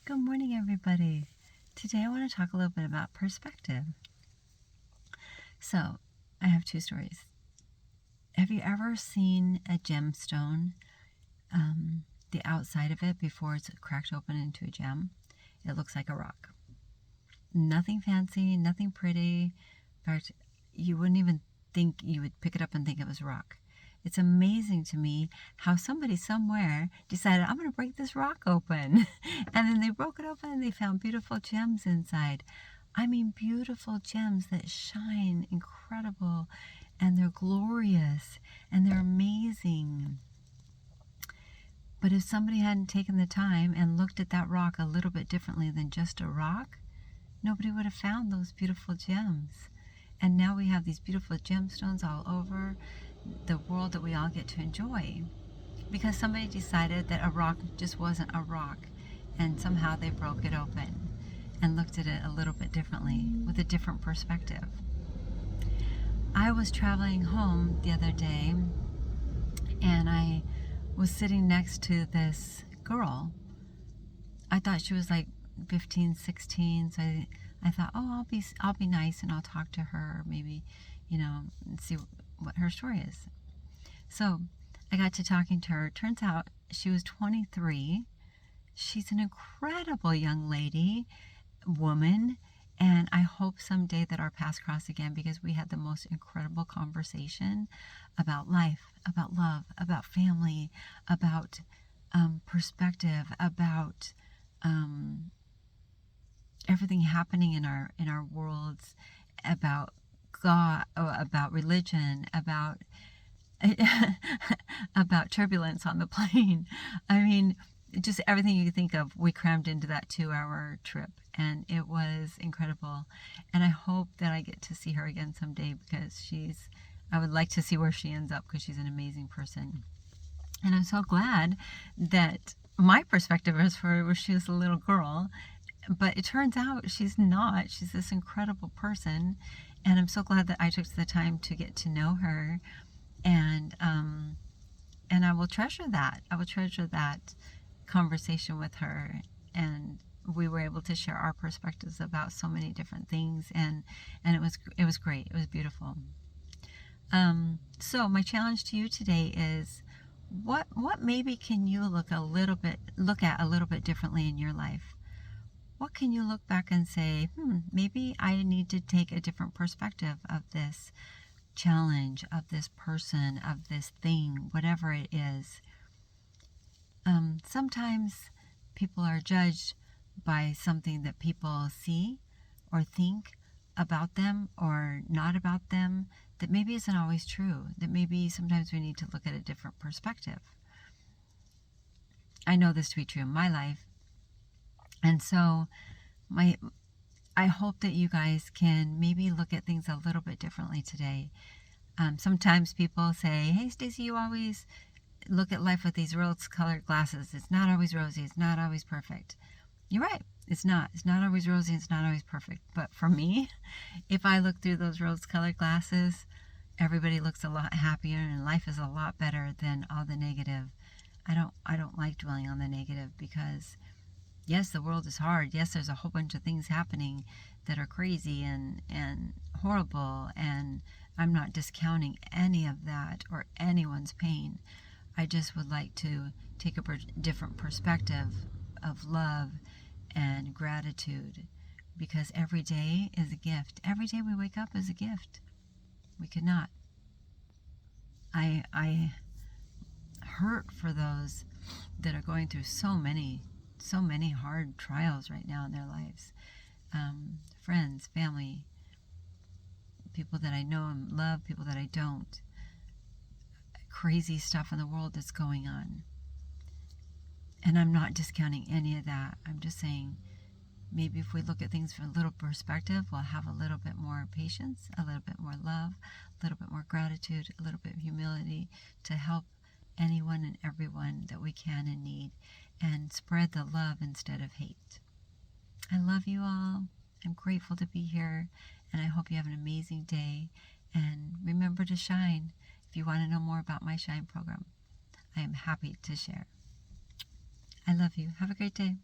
Good morning, everybody. Today I want to talk a little bit about perspective. So, I have two stories. Have you ever seen a gemstone, the outside of it before it's cracked open into a gem? It looks like a rock. Nothing fancy, nothing pretty. In fact, you wouldn't even think you would pick it up and think it was rock. It's amazing to me how somebody somewhere decided, I'm going to break this rock open. And then they broke it open and they found beautiful gems inside. I mean, beautiful gems that shine incredible, and they're glorious and they're amazing. But if somebody hadn't taken the time and looked at that rock a little bit differently than just a rock, nobody would have found those beautiful gems. And now we have these beautiful gemstones all over the world that we all get to enjoy, because somebody decided that a rock just wasn't a rock, and somehow they broke it open and looked at it a little bit differently with a different perspective. I was traveling home the other day and I was sitting next to this girl. I thought she was like 15, 16, so I thought, oh, I'll be nice and I'll talk to her, maybe, and see what her story is. So I got to talking to her. Turns out she was 23. She's an incredible young lady, woman, and I hope someday that our paths cross again, because we had the most incredible conversation about life, about love, about family, about perspective, about everything happening in our worlds, about God, about religion, about about turbulence on the plane. I mean, just everything you think of, we crammed into that 2-hour trip, and it was incredible. And I hope that I get to see her again someday, because I would like to see where she ends up, because she's an amazing person. And I'm so glad that my perspective is for her where she was a little girl, but it turns out she's not. She's this incredible person, and I'm so glad that I took the time to get to know her, and I will treasure that. I will treasure that conversation with her, and we were able to share our perspectives about so many different things, and it was great. It was beautiful. So my challenge to you today is, what maybe can you look at a little bit differently in your life? What can you look back and say, maybe I need to take a different perspective of this challenge, of this person, of this thing, whatever it is. Sometimes people are judged by something that people see or think about them or not about them that maybe isn't always true, that maybe sometimes we need to look at a different perspective. I know this to be true in my life, and so I hope that you guys can maybe look at things a little bit differently today. Sometimes people say, hey, Stacy, you always look at life with these rose-colored glasses. It's not always rosy. It's not always perfect. You're right. It's not. It's not always rosy. It's not always perfect. But for me, if I look through those rose-colored glasses, everybody looks a lot happier and life is a lot better than all the negative. I don't like dwelling on the negative, because yes, the world is hard. Yes, there's a whole bunch of things happening that are crazy and horrible, and I'm not discounting any of that or anyone's pain. I just would like to take a different perspective of love and gratitude, because every day is a gift. Every day we wake up is a gift. We could not. I hurt for those that are going through so many hard trials right now in their lives. Friends, family, people that I know and love, people that I don't. Crazy stuff in the world that's going on. And I'm not discounting any of that. I'm just saying, maybe if we look at things from a little perspective, we'll have a little bit more patience, a little bit more love, a little bit more gratitude, a little bit of humility to help anyone and everyone that we can and need, and spread the love instead of hate. I love you all. I'm grateful to be here, and I hope you have an amazing day. And remember to shine. If you want to know more about my Shine program, I am happy to share. I love you. Have a great day.